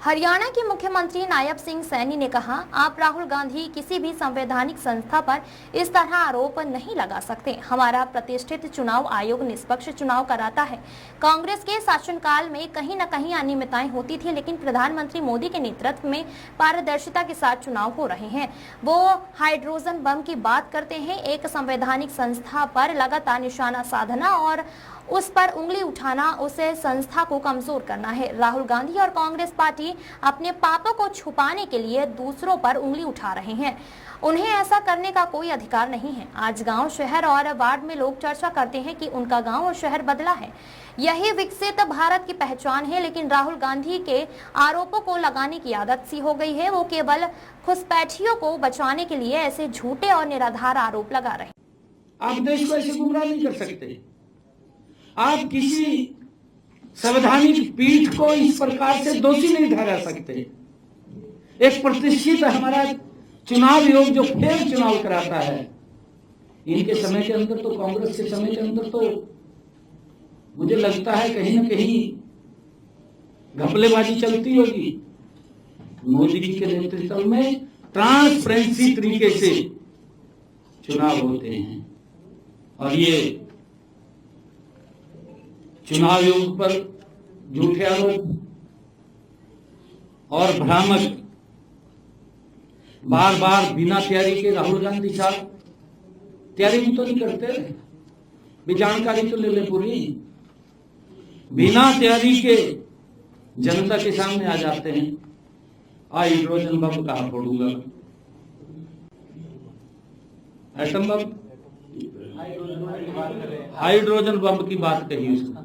हरियाणा के मुख्यमंत्री नायब सिंह सैनी ने कहा, आप राहुल गांधी किसी भी संवैधानिक संस्था पर इस तरह आरोप नहीं लगा सकते। हमारा प्रतिष्ठित चुनाव आयोग निष्पक्ष चुनाव कराता है। कांग्रेस के शासनकाल में कहीं न कहीं अनियमितताएं होती थी, लेकिन प्रधानमंत्री मोदी के नेतृत्व में पारदर्शिता के साथ चुनाव हो रहे हैं। वो हाइड्रोजन बम की बात करते हैं। एक संवैधानिक संस्था पर लगातार निशाना साधना और उस पर उंगली उठाना उसे संस्था को कमजोर करना है। राहुल गांधी और कांग्रेस पार्टी अपने पापों को छुपाने के लिए दूसरों पर उंगली उठा रहे हैं। उन्हें ऐसा करने का कोई अधिकार नहीं है। आज गांव, शहर और वार्ड में लोग चर्चा करते हैं कि उनका गांव और शहर बदला है। यही विकसित भारत की पहचान है। लेकिन राहुल गांधी के आरोपों को लगाने की आदत सी हो गई है। वो केवल घुसपैठियों को बचाने के लिए ऐसे झूठे और निराधार आरोप लगा रहे हैं। आप देश को ऐसे गुमराह नहीं कर सकते। आप किसी संवैधानिक पीठ को इस प्रकार से दोषी नहीं ठहरा सकते। एक प्रतिष्ठित हमारा चुनाव आयोग जो फेर चुनाव कराता है, इनके समय के अंदर तो, कांग्रेस के समय के अंदर तो मुझे लगता है कहीं ना कहीं घपलेबाजी चलती होगी। मोदी जी के नेतृत्व में ट्रांसपेरेंसी तरीके से चुनाव होते हैं और ये चुनाव आयोग पर झूठे आरोप और भ्रामक बार बार बिना तैयारी के राहुल गांधी साहब तैयारी भी तो नहीं करते, भी जानकारी तो ले ले पूरी। बिना तैयारी के जनता के सामने आ जाते हैं। हाइड्रोजन बम कहां फोड़ूंगा, एटम बम, हाइड्रोजन बम की बात कही उसने,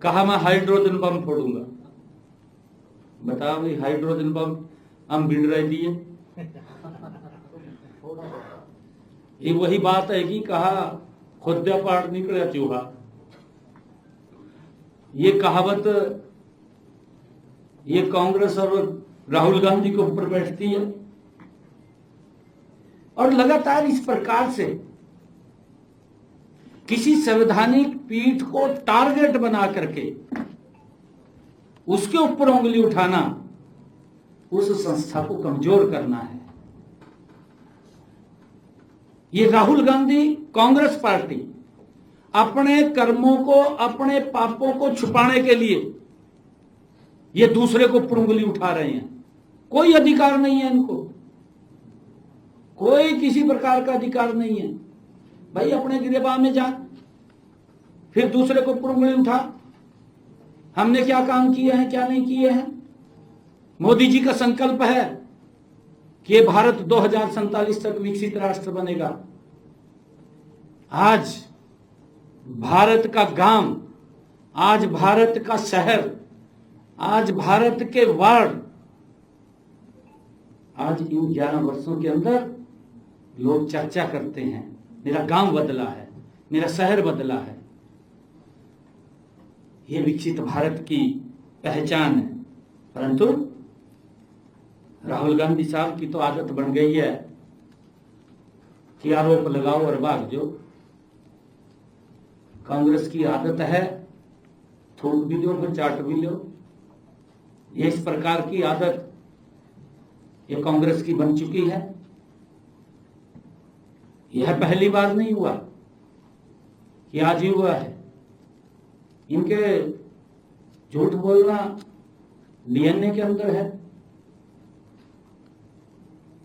कहा मैं हाइड्रोजन बम फोड़ूंगा। बताओ भाई, हाइड्रोजन बम हम बिन रहे दिए। ये वही बात है कि कहा खुद्या पाड़ निकला चूहा। ये कहावत ये कांग्रेस और राहुल गांधी के ऊपर बैठती है और लगातार इस प्रकार से किसी संवैधानिक पीठ को टारगेट बना करके उसके ऊपर उंगली उठाना, उस संस्था को कमजोर करना है। ये राहुल गांधी, कांग्रेस पार्टी अपने कर्मों को, अपने पापों को छुपाने के लिए ये दूसरे को ऊपर उंगली उठा रहे हैं। कोई अधिकार नहीं है इनको, कोई किसी प्रकार का अधिकार नहीं है। भाई अपने गिरेबान में जा, फिर दूसरे को ऊपर उंगली उठा। हमने क्या काम किए हैं, क्या नहीं किए हैं। मोदी जी का संकल्प है कि ये भारत 2047 तक विकसित राष्ट्र बनेगा। आज भारत का गांव, आज भारत का शहर, आज भारत के वार्ड, आज इन 11 वर्षों के अंदर लोग चर्चा करते हैं, मेरा गांव बदला है, मेरा शहर बदला है। ये विकसित भारत की पहचान है। परंतु राहुल गांधी साहब की तो आदत बन गई है कि आरोप लगाओ और भाग जाओ। कांग्रेस की आदत है थूक भी लो फिर चाट भी लो। ये इस प्रकार की आदत ये कांग्रेस की बन चुकी है। यह पहली बार नहीं हुआ कि आज ही हुआ है। इनके झूठ बोलना डीएनए के अंदर है।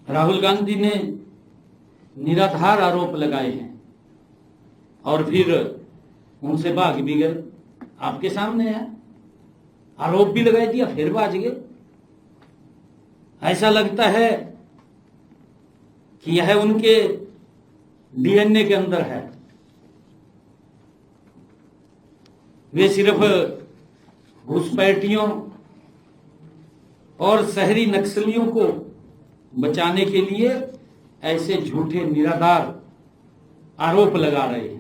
राहुल गांधी ने निराधार आरोप लगाए हैं और फिर उनसे भाग भी गए। आपके सामने है, आरोप भी लगा दिया फिर भाग गए। ऐसा लगता है कि यह उनके डीएनए के अंदर है। वे सिर्फ घुसपैठियों और शहरी नक्सलियों को बचाने के लिए ऐसे झूठे निराधार आरोप लगा रहे हैं।